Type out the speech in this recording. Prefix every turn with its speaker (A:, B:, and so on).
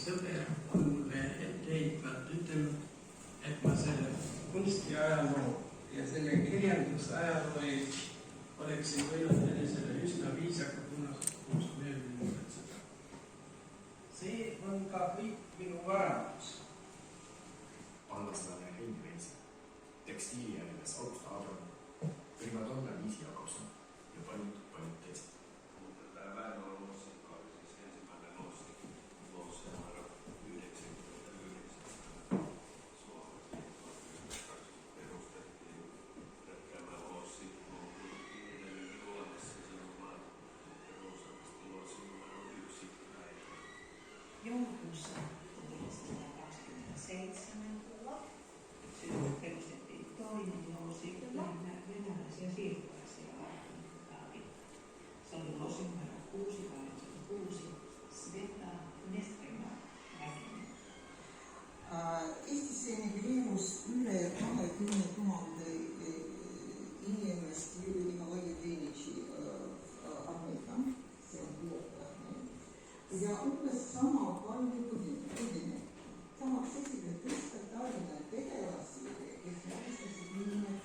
A: sõber on mulle etteheitvat ütelnud, et ma selle kunstiajaloo ja selle kirjandusajaloo eest oleksin võinud enesele üsna viisaka punast puust mööbli muretseda. See on ka kõik minu varamus.
B: Pallastlane Rein Veis, tekstiiliärimees Augusta Aadron, primadonna Liisi Jakobson ja paljud teised.
C: Tämä väenolumusika oli siis ensimmäinen loos numero 99 Suomessa 1920 perustettiin. Tämä lossi on edelleen olemassa, se on perustettu lossi numero 1 näin.
D: Joulukuussa 1927 perustettiin toinen lossi venäläisiä siirtolaisia varten. Se oli lossi numero 686 Sveta Nestrina väkinen.
E: Eestisse emigreerus üle 20 000 inimest Jüri Vaidevitši armeega, see on piirkond. Ja umbes sama palju põdine. Tahaks esile tõsta Tallinna tegelasi, kes moodestasid niinimetatud